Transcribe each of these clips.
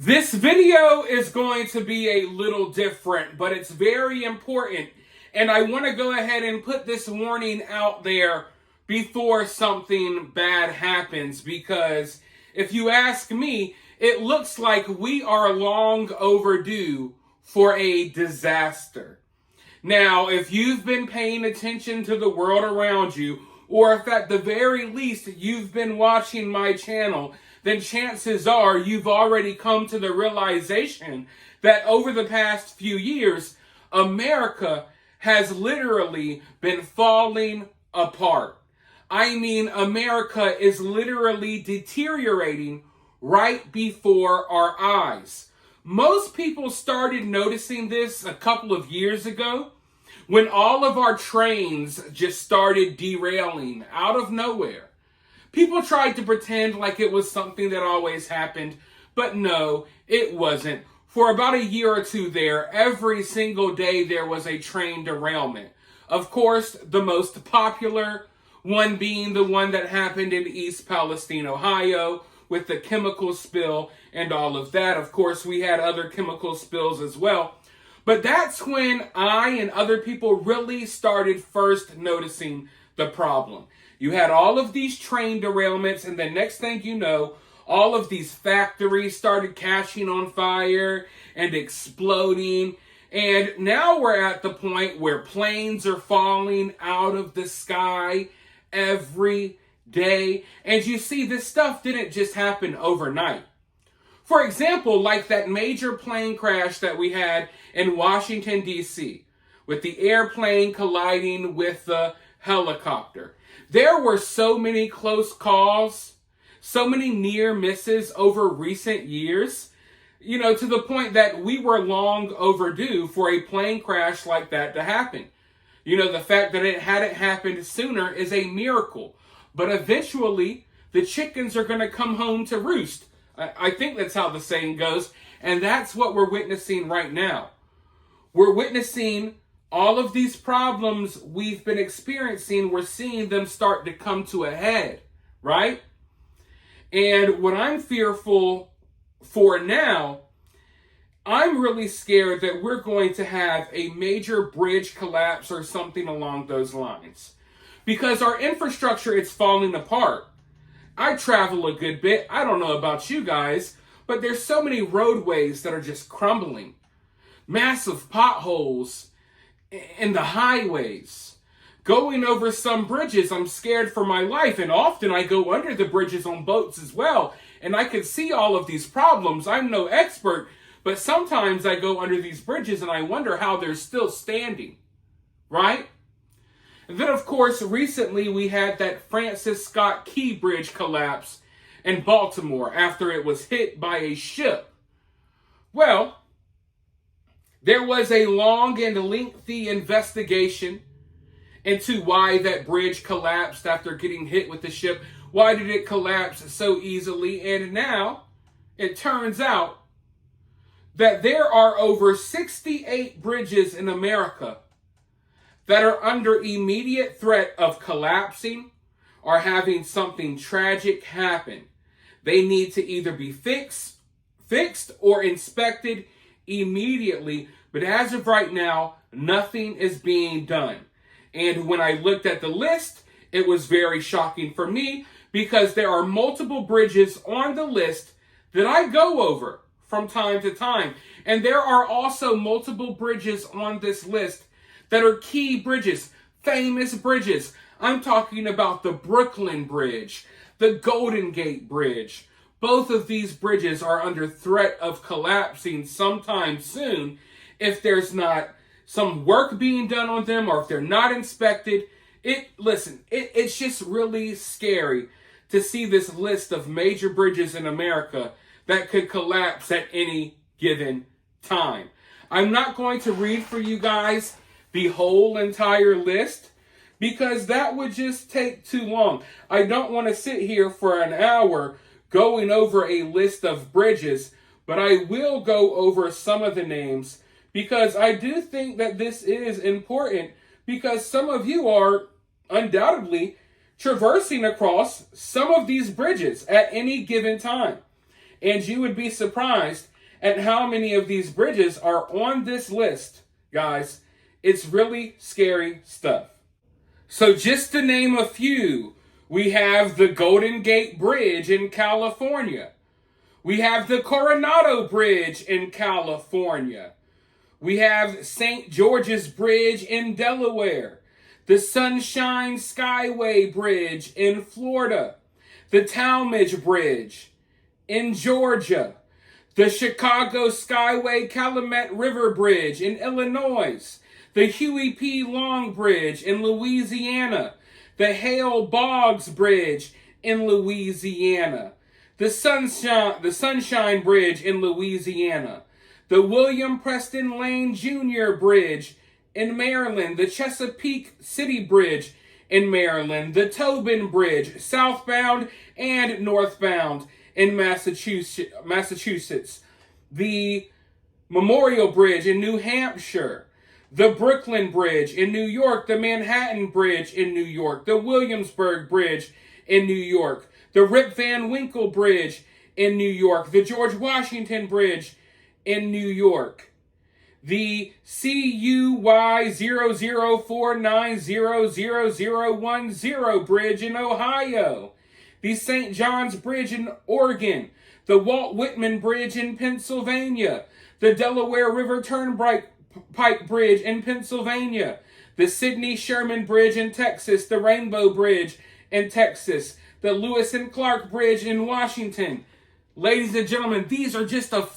This video is going to be a little different, but it's very important. And I want to go ahead and put this warning out there before something bad happens, because if you ask me, it looks like we are long overdue for a disaster. Now, if you've been paying attention to the world around you, or if at the very least you've been watching my channel, then chances are you've already come to the realization that over the past few years, America has literally been falling apart. I mean, America is literally deteriorating right before our eyes. Most people started noticing this a couple of years ago when all of our trains just started derailing out of nowhere. People tried to pretend like it was something that always happened, but no, it wasn't. For about a year or two there, every single day there was a train derailment. Of course, the most popular one being the one that happened in East Palestine, Ohio, with the chemical spill and all of that. Of course, we had other chemical spills as well. But that's when I and other people really started first noticing the problem. You had all of these train derailments, and the next thing you know, all of these factories started catching on fire and exploding. And now we're at the point where planes are falling out of the sky every day. And you see, this stuff didn't just happen overnight. For example, like that major plane crash that we had in Washington, D.C., with the airplane colliding with the helicopter. There were so many close calls, so many near misses over recent years, to the point that we were long overdue for a plane crash like that to happen. The fact that it hadn't happened sooner is a miracle. But eventually, the chickens are going to come home to roost. I think that's how the saying goes. And that's what we're witnessing right now. We're witnessing all of these problems we've been experiencing. We're seeing them start to come to a head, right? And what I'm fearful for now, I'm really scared that we're going to have a major bridge collapse or something along those lines. Because our infrastructure is falling apart. I travel a good bit. I don't know about you guys, but there's so many roadways that are just crumbling. Massive potholes in the highways. Going over some bridges, I'm scared for my life, and often I go under the bridges on boats as well, and I can see all of these problems. I'm no expert, but sometimes I go under these bridges and I wonder how they're still standing, right? And then, of course, recently we had that Francis Scott Key Bridge collapse in Baltimore after it was hit by a ship. Well, there was a long and lengthy investigation into why that bridge collapsed after getting hit with the ship. Why did it collapse so easily? And now it turns out that there are over 68 bridges in America that are under immediate threat of collapsing or having something tragic happen. They need to either be fixed or inspected immediately, but as of right now, nothing is being done. And when I looked at the list, it was very shocking for me because there are multiple bridges on the list that I go over from time to time. And there are also multiple bridges on this list that are key bridges, famous bridges. I'm talking about the Brooklyn Bridge, the Golden Gate Bridge. Both of these bridges are under threat of collapsing sometime soon if there's not some work being done on them or if they're not inspected. It's just really scary to see this list of major bridges in America that could collapse at any given time. I'm not going to read for you guys the whole entire list because that would just take too long. I don't want to sit here for an hour going over a list of bridges, but I will go over some of the names because I do think that this is important because some of you are undoubtedly traversing across some of these bridges at any given time. And you would be surprised at how many of these bridges are on this list, guys. It's really scary stuff. So just to name a few, we have the Golden Gate Bridge in California. We have the Coronado Bridge in California. We have St. George's Bridge in Delaware. The Sunshine Skyway Bridge in Florida. The Talmadge Bridge in Georgia. The Chicago Skyway Calumet River Bridge in Illinois. The Huey P. Long Bridge in Louisiana. The Hale Boggs Bridge in Louisiana. The Sunshine Bridge in Louisiana. The William Preston Lane Jr. Bridge in Maryland. The Chesapeake City Bridge in Maryland. The Tobin Bridge, southbound and northbound in Massachusetts. The Memorial Bridge in New Hampshire. The Brooklyn Bridge in New York. The Manhattan Bridge in New York. The Williamsburg Bridge in New York. The Rip Van Winkle Bridge in New York. The George Washington Bridge in New York. The CUY 00490010 Bridge in Ohio. The St. John's Bridge in Oregon. The Walt Whitman Bridge in Pennsylvania. The Delaware River Turnpike Bridge in Pennsylvania. The Sidney Sherman Bridge in Texas. The Rainbow Bridge in Texas. The Lewis and Clark Bridge in Washington. Ladies and gentlemen, these are just a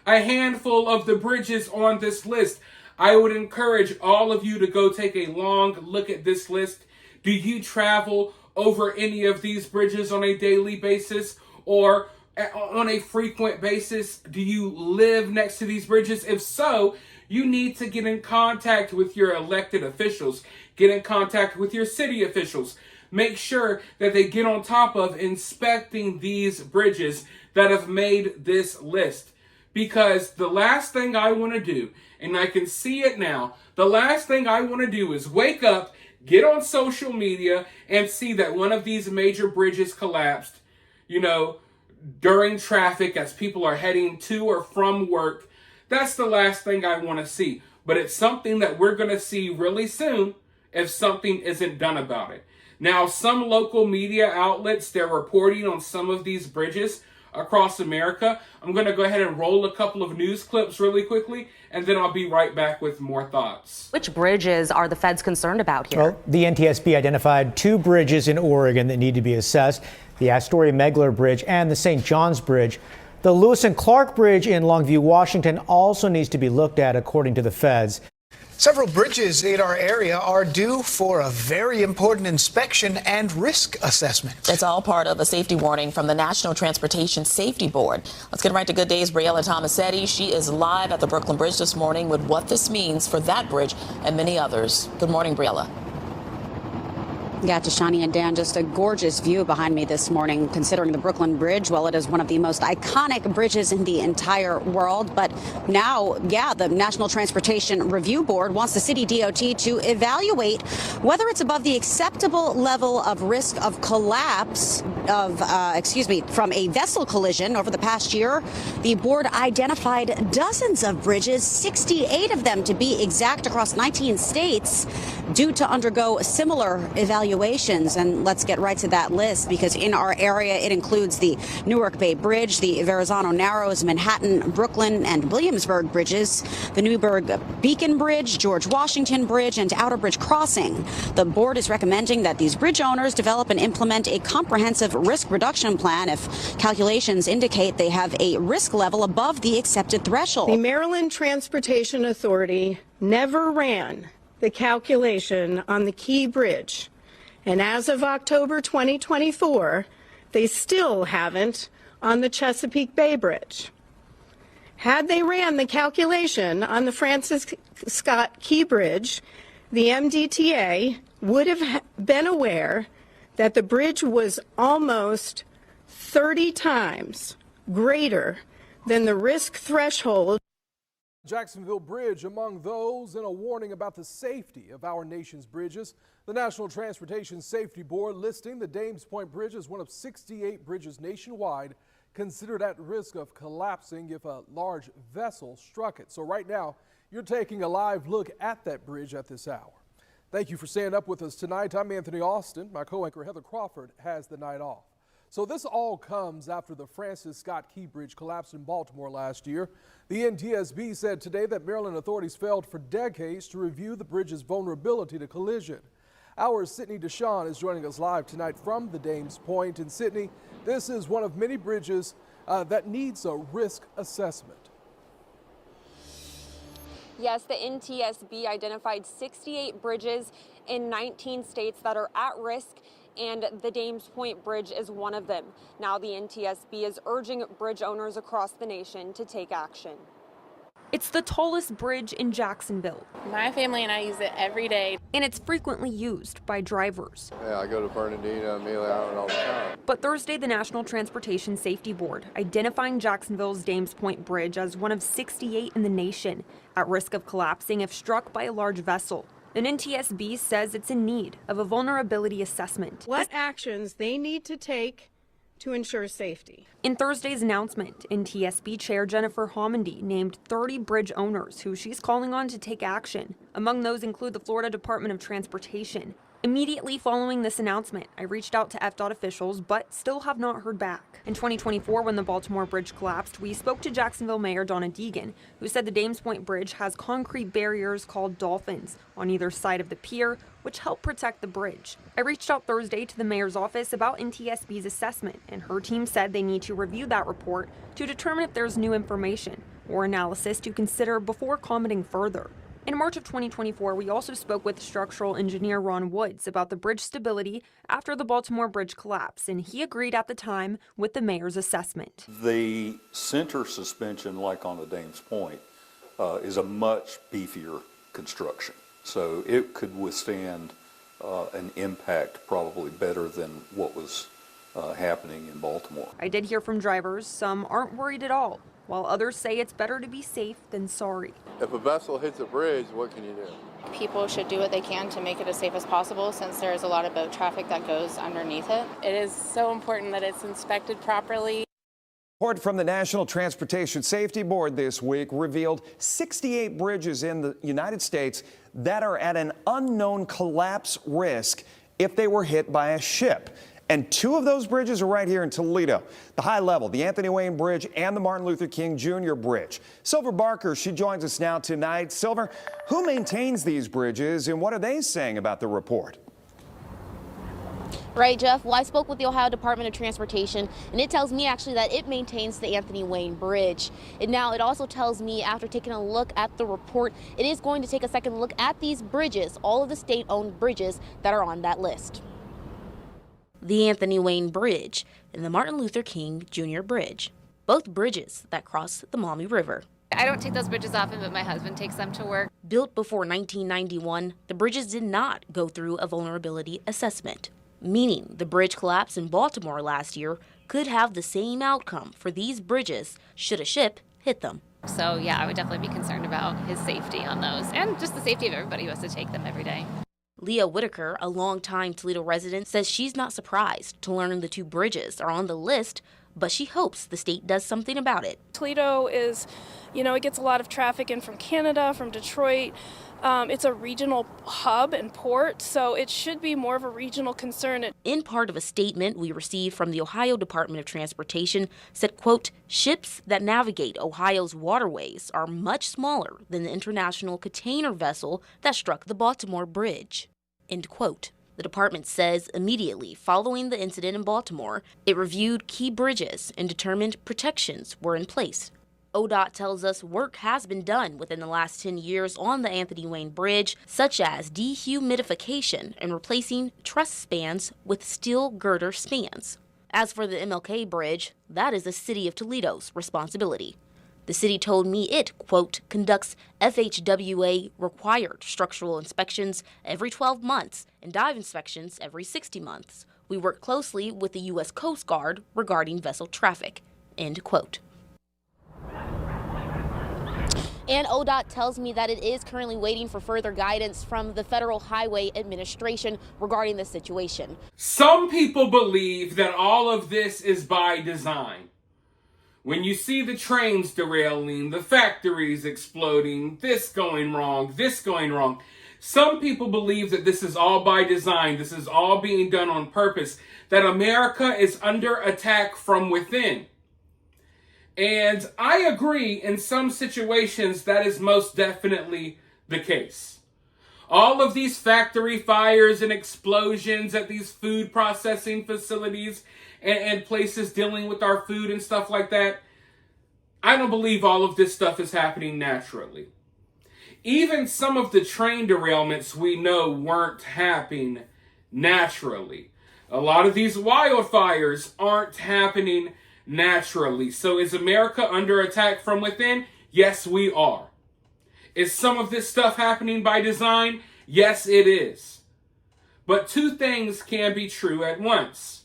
handful of the bridges on this list. I would encourage all of you to go take a long look at this list. Do you travel over any of these bridges on a daily basis or on a frequent basis? Do you live next to these bridges? If so, you need to get in contact with your elected officials. Get in contact with your city officials. Make sure that they get on top of inspecting these bridges that have made this list. Because the last thing I want to do, and I can see it now, the last thing I want to do is wake up, get on social media, and see that one of these major bridges collapsed, during traffic as people are heading to or from work. That's the last thing I want to see. But it's something that we're going to see really soon if something isn't done about it. Now, some local media outlets, they're reporting on some of these bridges across America. I'm going to go ahead and roll a couple of news clips really quickly, and then I'll be right back with more thoughts. Which bridges are the feds concerned about here? Well, the NTSB identified 2 bridges in Oregon that need to be assessed, the Astoria-Megler Bridge and the St. John's Bridge. The Lewis and Clark Bridge in Longview, Washington also needs to be looked at, according to the feds. Several bridges in our area are due for a very important inspection and risk assessment. It's all part of a safety warning from the National Transportation Safety Board. Let's get right to Good Day's Briella Tomasetti. She is live at the Brooklyn Bridge this morning with what this means for that bridge and many others. Good morning, Briella. Yeah, Tashani and Dan, just a gorgeous view behind me this morning, considering the Brooklyn Bridge. Well, it is one of the most iconic bridges in the entire world. But now, the National Transportation Review Board wants the city DOT to evaluate whether it's above the acceptable level of risk of collapse from a vessel collision. Over the past year, the board identified dozens of bridges, 68 of them to be exact, across 19 states, due to undergo similar evaluations. And let's get right to that list, because in our area, it includes the Newark Bay Bridge, the Verrazano Narrows, Manhattan, Brooklyn, and Williamsburg bridges, the Newburgh Beacon Bridge, George Washington Bridge, and Outer Bridge Crossing. The board is recommending that these bridge owners develop and implement a comprehensive risk reduction plan if calculations indicate they have a risk level above the accepted threshold. The Maryland Transportation Authority never ran the calculation on the Key Bridge. And as of October 2024, they still haven't on the Chesapeake Bay Bridge. Had they ran the calculation on the Francis Scott Key Bridge, the MDTA would have been aware that the bridge was almost 30 times greater than the risk threshold. Jacksonville Bridge among those, and a warning about the safety of our nation's bridges. The National Transportation Safety Board listing the Dames Point Bridge as one of 68 bridges nationwide considered at risk of collapsing if a large vessel struck it. So right now, you're taking a live look at that bridge at this hour. Thank you for staying up with us tonight. I'm Anthony Austin. My co-anchor Heather Crawford has the night off. So this all comes after the Francis Scott Key Bridge collapsed in Baltimore last year. The NTSB said today that Maryland authorities failed for decades to review the bridge's vulnerability to collision. Our Sydney Deshawn is joining us live tonight from the Dames Point. And Sydney, this is one of many bridges that needs a risk assessment. Yes, the NTSB identified 68 bridges in 19 states that are at risk, and the Dames Point Bridge is one of them. Now the NTSB is urging bridge owners across the nation to take action. It's the tallest bridge in Jacksonville. My family and I use it every day. And it's frequently used by drivers. Yeah, I go to Fernandina, Amelia Island all the time. But Thursday, the National Transportation Safety Board identifying Jacksonville's Dames Point Bridge as one of 68 in the nation at risk of collapsing if struck by a large vessel. An NTSB says it's in need of a vulnerability assessment. What actions they need to take to ensure safety. In Thursday's announcement, NTSB Chair Jennifer Homendy named 30 bridge owners who she's calling on to take action. Among those include the Florida Department of Transportation. Immediately following this announcement, I reached out to FDOT officials, but still have not heard back. In 2024, when the Baltimore Bridge collapsed, we spoke to Jacksonville Mayor Donna Deegan, who said the Dames Point Bridge has concrete barriers called dolphins on either side of the pier, which help protect the bridge. I reached out Thursday to the mayor's office about NTSB's assessment, and her team said they need to review that report to determine if there's new information or analysis to consider before commenting further. In March of 2024, we also spoke with structural engineer Ron Woods about the bridge stability after the Baltimore Bridge collapse, and he agreed at the time with the mayor's assessment. The center suspension, like on the Dames Point, is a much beefier construction. So it could withstand an impact probably better than what was happening in Baltimore. I did hear from drivers. Some aren't worried at all, while others say it's better to be safe than sorry. If a vessel hits a bridge, what can you do? People should do what they can to make it as safe as possible, since there's a lot of boat traffic that goes underneath it. It is so important that it's inspected properly. A report from the National Transportation Safety Board this week revealed 68 bridges in the United States that are at an unknown collapse risk if they were hit by a ship. And two of those bridges are right here in Toledo. The High Level, the Anthony Wayne Bridge, and the Martin Luther King Jr. Bridge. Silver Barker, she joins us now tonight. Silver, who maintains these bridges and what are they saying about the report? Right, Jeff. Well, I spoke with the Ohio Department of Transportation, and it tells me actually that it maintains the Anthony Wayne Bridge. And now it also tells me, after taking a look at the report, it is going to take a second look at these bridges, all of the state-owned bridges that are on that list. The Anthony Wayne Bridge and the Martin Luther King Jr. Bridge, both bridges that cross the Maumee River. I don't take those bridges often, but my husband takes them to work. Built before 1991, the bridges did not go through a vulnerability assessment, meaning the bridge collapse in Baltimore last year could have the same outcome for these bridges should a ship hit them. So yeah, I would definitely be concerned about his safety on those and just the safety of everybody who has to take them every day. Leah Whitaker, a longtime Toledo resident, says she's not surprised to learn the two bridges are on the list, but she hopes the state does something about it. Toledo is, it gets a lot of traffic in from Canada, from Detroit. It's a regional hub and port, so it should be more of a regional concern. In part of a statement we received from the Ohio Department of Transportation said, quote, ships that navigate Ohio's waterways are much smaller than the international container vessel that struck the Baltimore Bridge, end quote. The department says immediately following the incident in Baltimore, it reviewed key bridges and determined protections were in place. ODOT tells us work has been done within the last 10 years on the Anthony Wayne Bridge, such as dehumidification and replacing truss spans with steel girder spans. As for the MLK Bridge, that is the City of Toledo's responsibility. The city told me it, quote, conducts FHWA required structural inspections every 12 months and dive inspections every 60 months. We work closely with the U.S. Coast Guard regarding vessel traffic, end quote. And ODOT tells me that it is currently waiting for further guidance from the Federal Highway Administration regarding the situation. Some people believe that all of this is by design. when you see the trains derailing, the factories exploding, this going wrong, some people believe that this is all by design, this is all being done on purpose, that America is under attack from within. And I agree, in some situations that is most definitely the case. All of these factory fires and explosions at these food processing facilities and places dealing with our food and stuff like that, I don't believe all of this stuff is happening naturally. Even some of the train derailments we know weren't happening naturally. A lot of these wildfires aren't happening naturally. So is America under attack from within? Yes, we are. Is some of this stuff happening by design? Yes, it is. But two things can be true at once.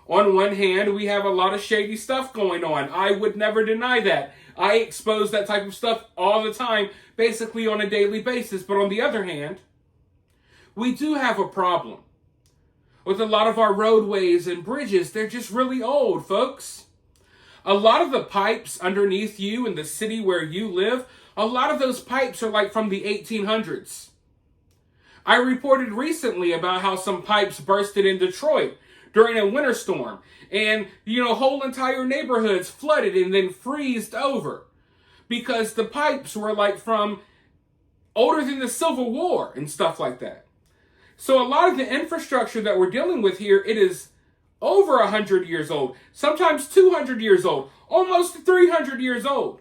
On one hand, we have a lot of shady stuff going on. I would never deny that. I expose that type of stuff all the time, basically on a daily basis. But on the other hand, we do have a problem with a lot of our roadways and bridges. They're just really old, folks. A lot of the pipes underneath you in the city where you live, a lot of those pipes are like from the 1800s. I reported recently about how some pipes bursted in Detroit during a winter storm. And, whole entire neighborhoods flooded and then freezed over. Because the pipes were like from older than the Civil War and stuff like that. So a lot of the infrastructure that we're dealing with here, it is over 100 years old. Sometimes 200 years old. Almost 300 years old.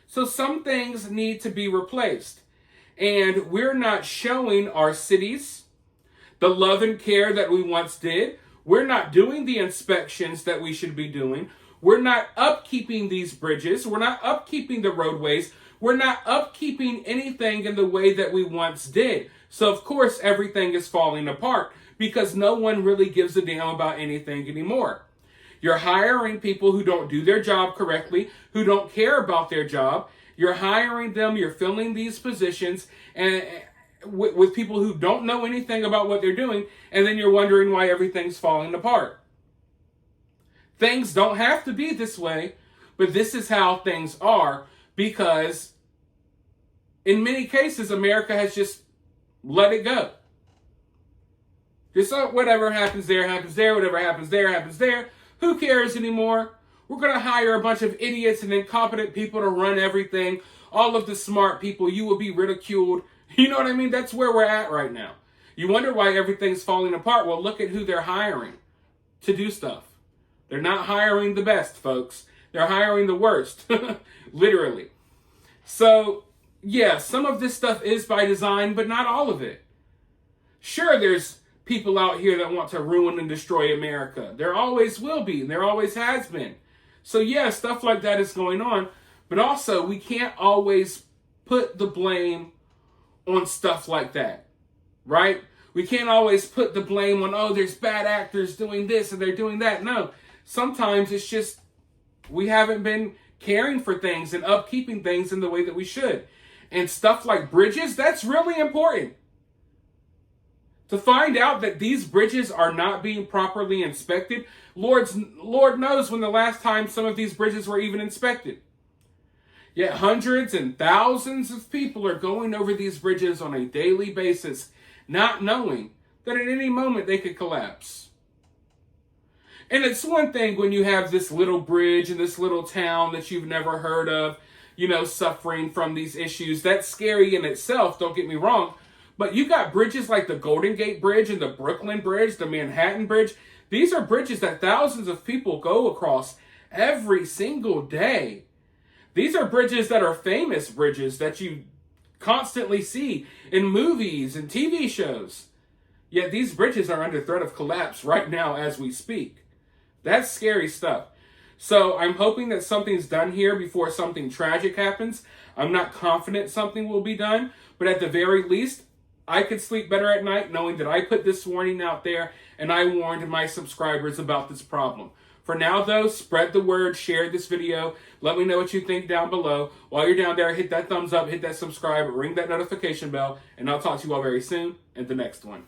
So some things need to be replaced. And we're not showing our cities the love and care that we once did. We're not doing the inspections that we should be doing. We're not upkeeping these bridges. We're not upkeeping the roadways. We're not upkeeping anything in the way that we once did. So, of course, everything is falling apart because no one really gives a damn about anything anymore. You're hiring people who don't do their job correctly, who don't care about their job. You're hiring them, you're filling these positions and with people who don't know anything about what they're doing, and then you're wondering why everything's falling apart. Things don't have to be this way, but this is how things are because in many cases, America has just let it go. Just whatever happens there, happens there. Whatever happens there, happens there. Who cares anymore? We're going to hire a bunch of idiots and incompetent people to run everything. All of the smart people, you will be ridiculed. You know what I mean? That's where we're at right now. You wonder why everything's falling apart. Well, look at who they're hiring to do stuff. They're not hiring the best, folks. They're hiring the worst. Literally. So, yeah, some of this stuff is by design, but not all of it. Sure, there's people out here that want to ruin and destroy America. There always will be, and there always has been. So, yeah, stuff like that is going on. But also, we can't always put the blame on stuff like that, right? We can't always put the blame on, oh, there's bad actors doing this and they're doing that. No, sometimes it's just we haven't been caring for things and upkeeping things in the way that we should. And stuff like bridges, that's really important. To find out that these bridges are not being properly inspected, Lord knows when the last time some of these bridges were even inspected. Yet hundreds and thousands of people are going over these bridges on a daily basis, not knowing that at any moment they could collapse. And it's one thing when you have this little bridge in this little town that you've never heard of, suffering from these issues. That's scary in itself, don't get me wrong. But you got bridges like the Golden Gate Bridge and the Brooklyn Bridge, the Manhattan Bridge. These are bridges that thousands of people go across every single day. These are bridges that are famous bridges that you constantly see in movies and TV shows. Yet these bridges are under threat of collapse right now as we speak. That's scary stuff. So I'm hoping that something's done here before something tragic happens. I'm not confident something will be done, but at the very least, I could sleep better at night knowing that I put this warning out there and I warned my subscribers about this problem. For now, though, spread the word, share this video. Let me know what you think down below. While you're down there, hit that thumbs up, hit that subscribe, ring that notification bell, and I'll talk to you all very soon in the next one.